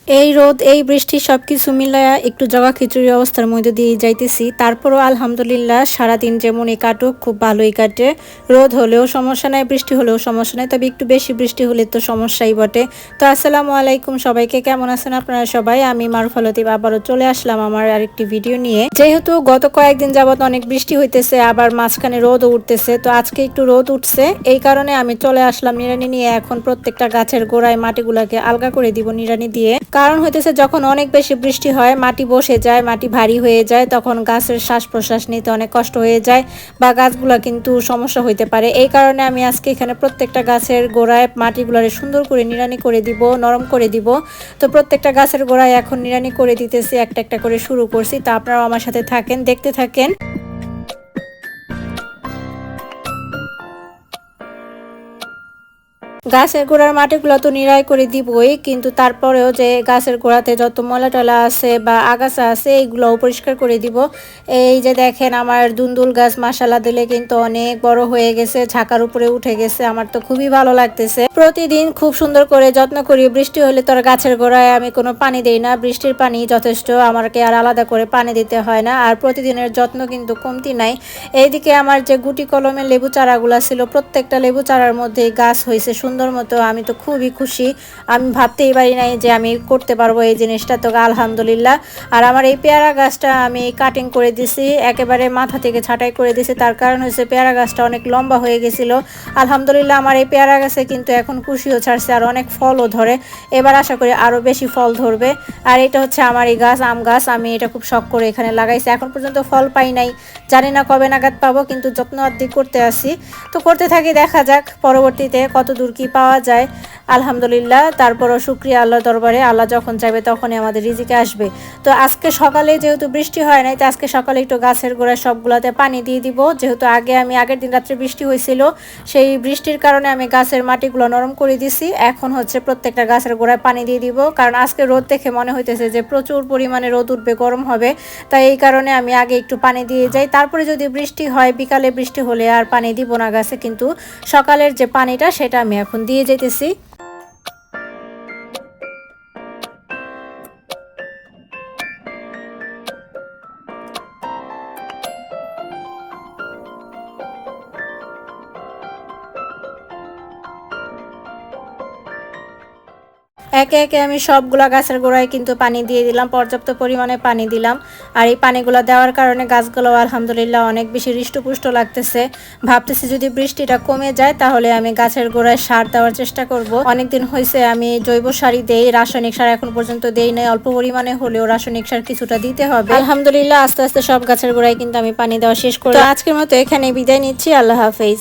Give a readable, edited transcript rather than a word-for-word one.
এই রোদ এই বৃষ্টি সবকিছু মিলায়া একটু জগা খিচুড়ি অবস্থার মধ্যে দিয়ে যাইতেছি। তারপরও আলহামদুলিল্লাহ সারাদিন যেমনই কাটুক খুব ভালোই কাটে। রোদ হলেও সমস্যা নাই, বৃষ্টি হলেও সমস্যা নাই, তবে একটু বেশি বৃষ্টি হলে তো সমস্যাই বটে। তো আসসালামু আলাইকুম সবাইকে, কেমন আছেন আপনারা সবাই? আমি মারুফা লতিফ আবারও চলে আসলাম আমার আরেকটি ভিডিও নিয়ে। যেহেতু গত কয়েকদিন যাবত অনেক বৃষ্টি হইতেছে, আবার মাঝখানে রোদও উঠতেছে, তো আজকে একটু রোদ উঠছে, এই কারণে আমি চলে আসলাম নিড়ানি নিয়ে। এখন প্রত্যেকটা গাছের গোড়ায় মাটিগুলাকে আলগা করে দিব নিড়ানি দিয়ে। কারণ হইতেছে যখন অনেক বেশি বৃষ্টি হয় মাটি বসে যায়, মাটি ভারী হয়ে যায়, তখন গাছের শ্বাস প্রশ্বাস নিতে অনেক কষ্ট হয়ে যায় বা গাছগুলা কিন্তু সমস্যা হইতে পারে। এই কারণে আমি আজকে এখানে প্রত্যেকটা গাছের গোড়ায় মাটিগুলারে সুন্দর করে নিড়ানি করে দিব, নরম করে দিব। তো প্রত্যেকটা গাছের গোড়ায় এখন নিড়ানি করে দিতেছি, একটা একটা করে শুরু করছি। তা আপনারাও আমার সাথে থাকেন, দেখতে থাকেন। গাছের গোড়ার মাটিগুলো তো নিরাই করে দিবই, কিন্তু তারপরেও যে গাছের গোড়াতে যত ময়লা টলা আছে বা আগাছা আছে এইগুলোও পরিষ্কার করে দিব। এই যে দেখেন আমার দুন্দুল গাছ মাশাআল্লাহ দিলে কিন্তু অনেক বড় হয়ে গেছে, ঝাঁকার উপরে উঠে গেছে, আমার তো খুবই ভালো লাগতেছে। প্রতিদিন খুব সুন্দর করে যত্ন করি। বৃষ্টি হলে তো আর গাছের গোড়ায় আমি কোনো পানি দেই না, বৃষ্টির পানি যথেষ্ট, আমাকে আর আলাদা করে পানি দিতে হয় না। আর প্রতিদিনের যত্ন কিন্তু কমতি নাই। এইদিকে আমার যে গুটি কলমে লেবু চারাগুলা ছিল, প্রত্যেকটা লেবু চারার মধ্যে গাছ হয়েছে সুন্দর মতো। আমি তো খুবই খুশি, আমি ভাবতেই পারি নাই যে আমি করতে পারবো এই জিনিসটা, তো আলহামদুলিল্লাহ। আর আমার এই পেয়ারা গাছটা আমি কাটিং করে দিছি, একেবারে মাথা থেকে ছাঁটাই করে দিছি। তার কারণ হচ্ছে পেয়ারা গাছটা অনেক লম্বা হয়ে গেছিল। আলহামদুলিল্লাহ আমার এই পেয়ারা গাছে কিন্তু এখন কুশিও ছাড়ছে আর অনেক ফলও ধরে। এবার আশা করি আরও বেশি ফল ধরবে। আর এটা হচ্ছে আমার এই গাছ, আম গাছ, আমি এটা খুব শখ করে এখানে লাগাইছি। এখন পর্যন্ত ফল পাই নাই, জানি না কবে নাগাদ পাবো, কিন্তু যত্ন আদি করতে আসি। তো করতে থাকি, দেখা যাক পরবর্তীতে কত দূর কি পাওয়া যায়। আলহামদুলিল্লাহ, তারপরও শুকরিয়া আল্লাহ দরবারে, আল্লাহ যখন চাইবে তখনই আমাদের রিজিকে আসবে। তো আজকে সকালে যেহেতু বৃষ্টি হয় নাই, তো আজকে সকালে একটু গাছের গোড়ায় সবগুলাতে পানি দিয়ে দিব। যেহেতু আগের দিন রাত্রে বৃষ্টি হয়েছিল, সেই বৃষ্টির কারণে আমি গাছের মাটিগুলো নরম করে দিছি। এখন হচ্ছে প্রত্যেকটা গাছের গোড়ায় পানি দিয়ে দিব, কারণ আজকে রোদ দেখে মনে হইতেছে যে প্রচুর পরিমাণে রোদ উঠবে, গরম হবে। তাই এই কারণে আমি আগে একটু পানি দিয়ে যাই, তারপরে যদি বৃষ্টি হয়, বিকালে বৃষ্টি হলে আর পানি দিব না গাছে, কিন্তু সকালের যে পানিটা সেটা আমি এখন দিয়ে যেতেছি। একে একে আমি সবগুলা গাছের গোড়ায় কিন্তু পানি দিয়ে দিলাম, পর্যাপ্ত পরিমাণে পানি দিলাম। আর এই পানিগুলো দেওয়ার কারণে গাছগুলো আলহামদুলিল্লাহ অনেক বেশি হৃষ্টপুষ্ট লাগতেছে। ভাবতেছি যদি বৃষ্টিটা কমে যায় তাহলে আমি গাছের গোড়ায় সার দেওয়ার চেষ্টা করব। অনেকদিন হয়েছে আমি জৈব সারই দেই, রাসায়নিক সার এখন পর্যন্ত দেই নাই। অল্প পরিমাণে হলেও রাসায়নিক সার কিছুটা দিতে হবে। আলহামদুলিল্লাহ আস্তে আস্তে সব গাছের গোড়ায় কিন্তু আমি পানি দেওয়া শেষ করলাম। আজকের মতো এখানে বিদায় নিচ্ছি, আল্লাহ হাফেজ।